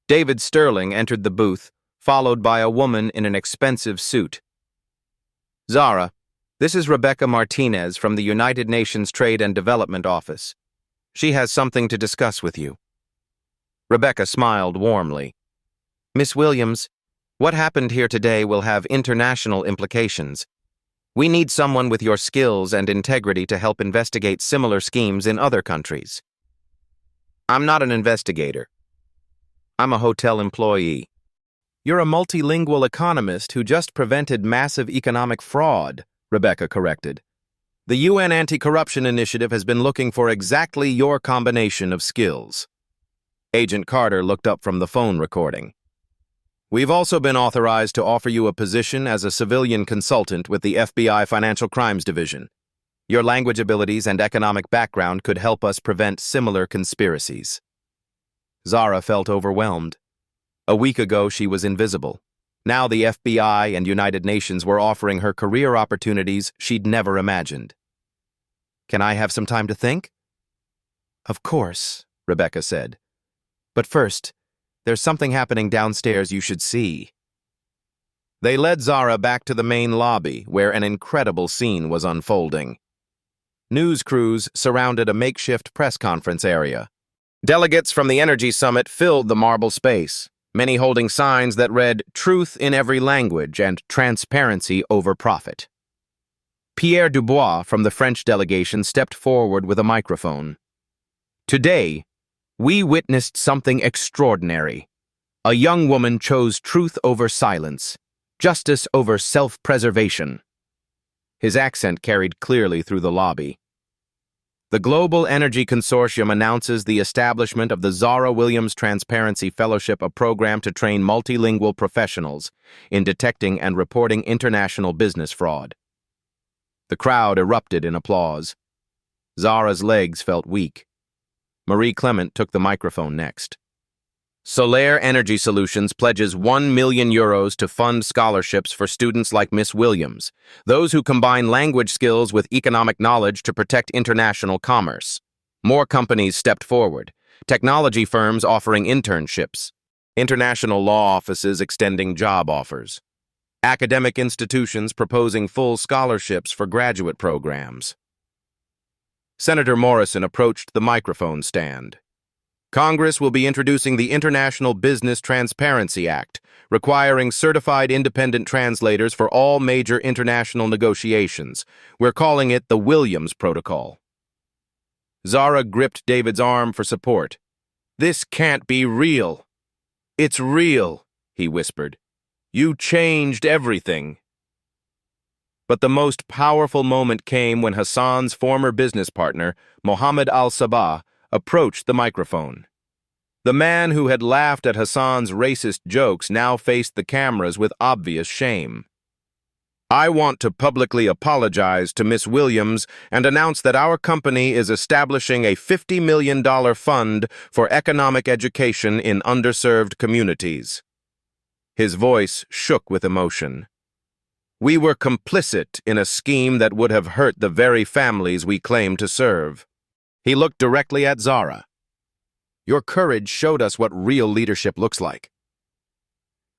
David Sterling entered the booth, followed by a woman in an expensive suit. Zara, this is Rebecca Martinez from the United Nations Trade and Development Office. She has something to discuss with you. Rebecca smiled warmly. Miss Williams, what happened here today will have international implications. We need someone with your skills and integrity to help investigate similar schemes in other countries. I'm not an investigator. I'm a hotel employee. You're a multilingual economist who just prevented massive economic fraud, Rebecca corrected. The UN Anti-Corruption Initiative has been looking for exactly your combination of skills. Agent Carter looked up from the phone recording. We've also been authorized to offer you a position as a civilian consultant with the FBI Financial Crimes Division. Your language abilities and economic background could help us prevent similar conspiracies. Zara felt overwhelmed. A week ago, she was invisible. Now the FBI and United Nations were offering her career opportunities she'd never imagined. Can I have some time to think? Of course, Rebecca said. But first, there's something happening downstairs you should see. They led Zara back to the main lobby, where an incredible scene was unfolding. News crews surrounded a makeshift press conference area. Delegates from the Energy Summit filled the marble space, many holding signs that read, "Truth in every language" and "Transparency over profit." Pierre Dubois from the French delegation stepped forward with a microphone. Today, we witnessed something extraordinary. A young woman chose truth over silence, justice over self-preservation. His accent carried clearly through the lobby. The Global Energy Consortium announces the establishment of the Zara Williams Transparency Fellowship, a program to train multilingual professionals in detecting and reporting international business fraud. The crowd erupted in applause. Zara's legs felt weak. Marie Clement took the microphone next. Solaire Energy Solutions pledges €1 million to fund scholarships for students like Miss Williams, those who combine language skills with economic knowledge to protect international commerce. More companies stepped forward, technology firms offering internships, international law offices extending job offers, academic institutions proposing full scholarships for graduate programs. Senator Morrison approached the microphone stand. Congress will be introducing the International Business Transparency Act, requiring certified independent translators for all major international negotiations. We're calling it the Williams Protocol. Zara gripped David's arm for support. This can't be real. It's real, he whispered. You changed everything. But the most powerful moment came when Hassan's former business partner, Mohammed Al-Sabah, approached the microphone. The man who had laughed at Hassan's racist jokes now faced the cameras with obvious shame. I want to publicly apologize to Miss Williams and announce that our company is establishing a $50 million fund for economic education in underserved communities. His voice shook with emotion. We were complicit in a scheme that would have hurt the very families we claim to serve. He looked directly at Zara. Your courage showed us what real leadership looks like.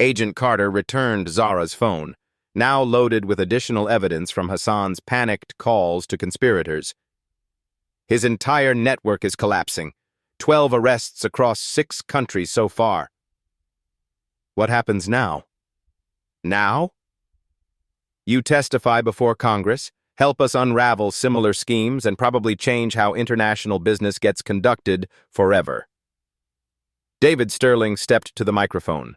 Agent Carter returned Zara's phone, now loaded with additional evidence from Hassan's panicked calls to conspirators. His entire network is collapsing. 12 arrests across 6 countries so far. What happens now? Now? You testify before Congress, help us unravel similar schemes, and probably change how international business gets conducted forever. David Sterling stepped to the microphone.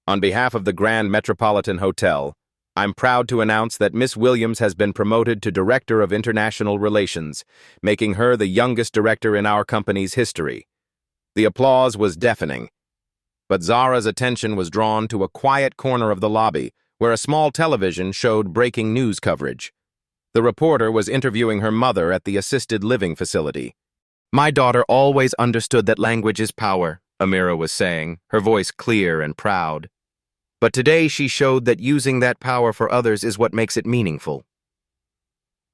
On behalf of the Grand Metropolitan Hotel, I'm proud to announce that Miss Williams has been promoted to Director of International Relations, making her the youngest director in our company's history. The applause was deafening, but Zara's attention was drawn to a quiet corner of the lobby where a small television showed breaking news coverage. The reporter was interviewing her mother at the assisted living facility. "My daughter always understood that language is power," Amira was saying, her voice clear and proud. "But today she showed that using that power for others is what makes it meaningful."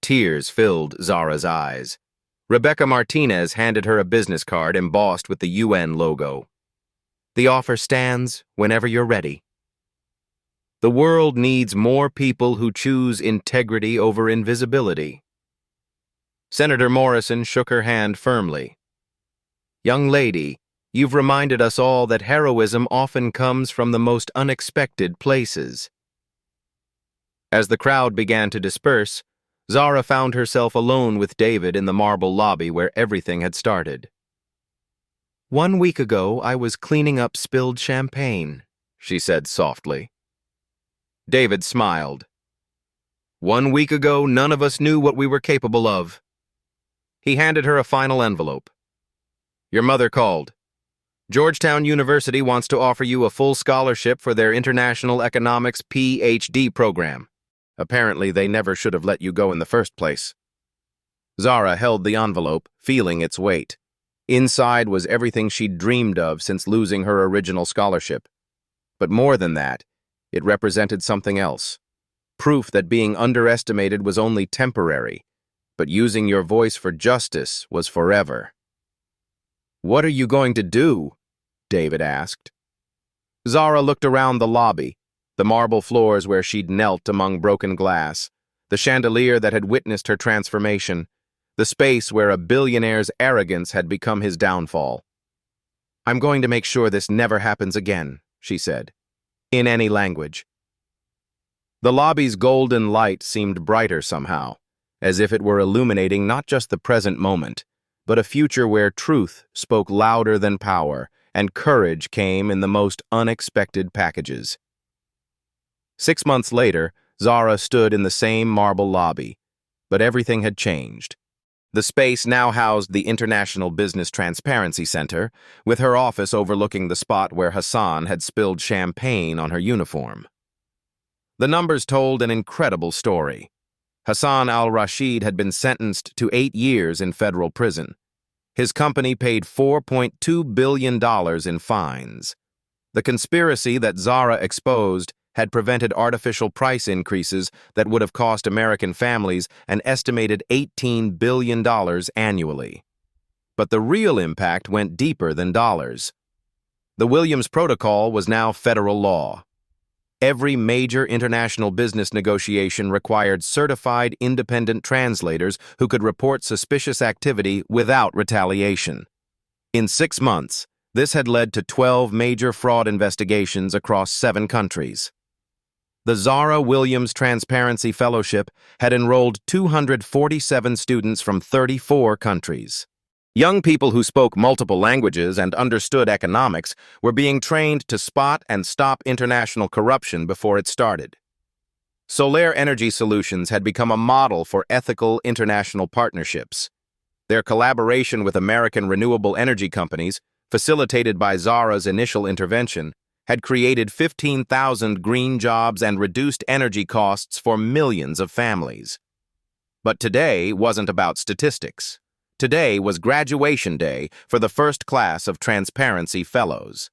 Tears filled Zara's eyes. Rebecca Martinez handed her a business card embossed with the UN logo. "The offer stands whenever you're ready." The world needs more people who choose integrity over invisibility. Senator Morrison shook her hand firmly. "Young lady, you've reminded us all that heroism often comes from the most unexpected places." As the crowd began to disperse, Zara found herself alone with David in the marble lobby where everything had started. "1 week ago, I was cleaning up spilled champagne," she said softly. David smiled. "1 week ago, none of us knew what we were capable of." He handed her a final envelope. "Your mother called. Georgetown University wants to offer you a full scholarship for their International Economics PhD program. Apparently, they never should have let you go in the first place." Zara held the envelope, feeling its weight. Inside was everything she'd dreamed of since losing her original scholarship. But more than that, it represented something else. Proof that being underestimated was only temporary, but using your voice for justice was forever. "What are you going to do?" David asked. Zara looked around the lobby, the marble floors where she'd knelt among broken glass, the chandelier that had witnessed her transformation, the space where a billionaire's arrogance had become his downfall. "I'm going to make sure this never happens again," she said, in any language. The lobby's golden light seemed brighter somehow, as if it were illuminating not just the present moment, but a future where truth spoke louder than power, and courage came in the most unexpected packages. 6 months later, Zara stood in the same marble lobby, but everything had changed. The space now housed the International Business Transparency Center, with her office overlooking the spot where Hassan had spilled champagne on her uniform. The numbers told an incredible story. Hassan al-Rashid had been sentenced to 8 years in federal prison. His company paid $4.2 billion in fines. The conspiracy that Zara exposed had prevented artificial price increases that would have cost American families an estimated $18 billion annually. But the real impact went deeper than dollars. The Williams Protocol was now federal law. Every major international business negotiation required certified independent translators who could report suspicious activity without retaliation. In 6 months, this had led to 12 major fraud investigations across 7 countries. The Zara Williams Transparency Fellowship had enrolled 247 students from 34 countries. Young people who spoke multiple languages and understood economics were being trained to spot and stop international corruption before it started. Solaire Energy Solutions had become a model for ethical international partnerships. Their collaboration with American renewable energy companies, facilitated by Zara's initial intervention, had created 15,000 green jobs and reduced energy costs for millions of families. But today wasn't about statistics. Today was graduation day for the first class of Transparency Fellows.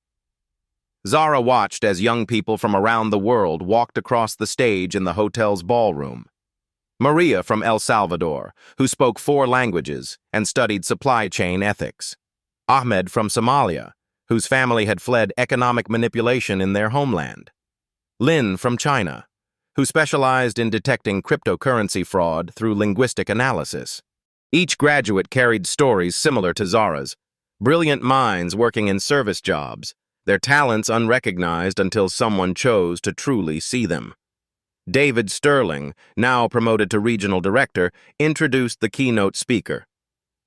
Zara watched as young people from around the world walked across the stage in the hotel's ballroom. Maria from El Salvador, who spoke 4 languages and studied supply chain ethics. Ahmed from Somalia, whose family had fled economic manipulation in their homeland. Lin from China, who specialized in detecting cryptocurrency fraud through linguistic analysis. Each graduate carried stories similar to Zara's, brilliant minds working in service jobs, their talents unrecognized until someone chose to truly see them. David Sterling, now promoted to regional director, introduced the keynote speaker.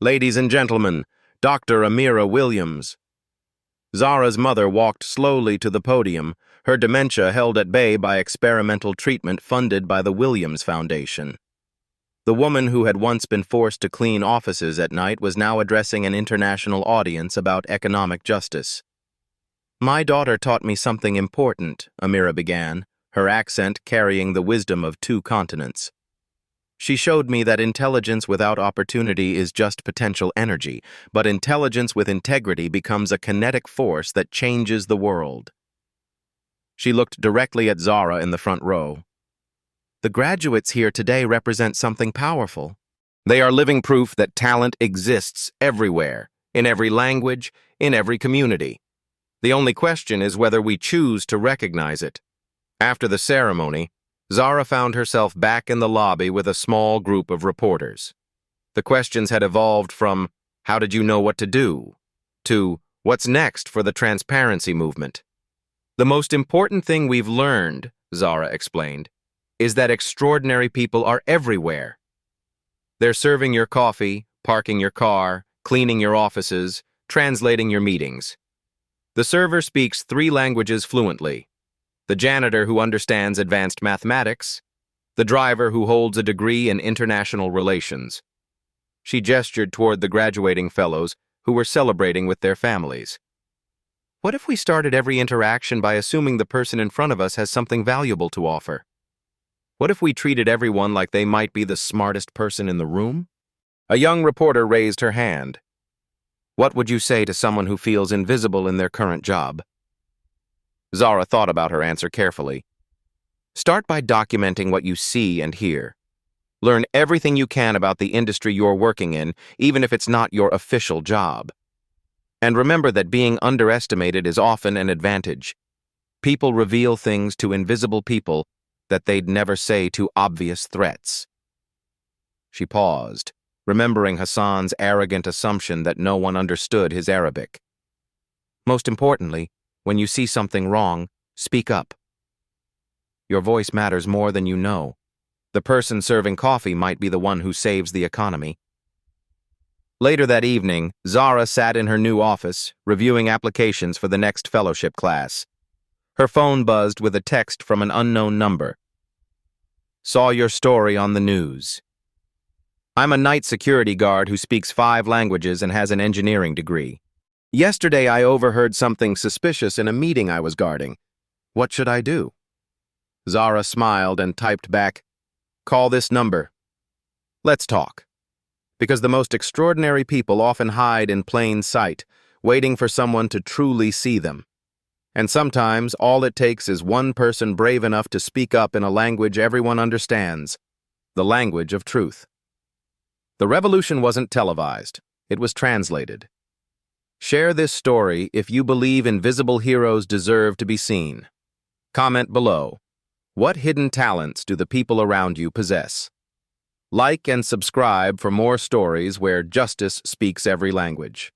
"Ladies and gentlemen, Dr. Amira Williams." Zara's mother walked slowly to the podium, her dementia held at bay by experimental treatment funded by the Williams Foundation. The woman who had once been forced to clean offices at night was now addressing an international audience about economic justice. "My daughter taught me something important," Amira began, her accent carrying the wisdom of 2 continents. "She showed me that intelligence without opportunity is just potential energy, but intelligence with integrity becomes a kinetic force that changes the world." She looked directly at Zara in the front row. "The graduates here today represent something powerful. They are living proof that talent exists everywhere, in every language, in every community. The only question is whether we choose to recognize it." After the ceremony, Zara found herself back in the lobby with a small group of reporters. The questions had evolved from, "How did you know what to do?" to, "What's next for the transparency movement?" "The most important thing we've learned," Zara explained, "is that extraordinary people are everywhere. They're serving your coffee, parking your car, cleaning your offices, translating your meetings. The server speaks 3 languages fluently. The janitor who understands advanced mathematics, the driver who holds a degree in international relations." She gestured toward the graduating fellows who were celebrating with their families. "What if we started every interaction by assuming the person in front of us has something valuable to offer? What if we treated everyone like they might be the smartest person in the room?" A young reporter raised her hand. "What would you say to someone who feels invisible in their current job?" Zara thought about her answer carefully. "Start by documenting what you see and hear. Learn everything you can about the industry you're working in, even if it's not your official job. And remember that being underestimated is often an advantage. People reveal things to invisible people that they'd never say to obvious threats." She paused, remembering Hassan's arrogant assumption that no one understood his Arabic. "Most importantly, when you see something wrong, speak up. Your voice matters more than you know. The person serving coffee might be the one who saves the economy." Later that evening, Zara sat in her new office, reviewing applications for the next fellowship class. Her phone buzzed with a text from an unknown number. "Saw your story on the news. I'm a night security guard who speaks 5 languages and has an engineering degree. Yesterday I overheard something suspicious in a meeting I was guarding. What should I do?" Zara smiled and typed back, "Call this number. Let's talk." Because the most extraordinary people often hide in plain sight, waiting for someone to truly see them. And sometimes all it takes is one person brave enough to speak up in a language everyone understands, the language of truth. The revolution wasn't televised, it was translated. Share this story if you believe invisible heroes deserve to be seen. Comment below. What hidden talents do the people around you possess? Like and subscribe for more stories where justice speaks every language.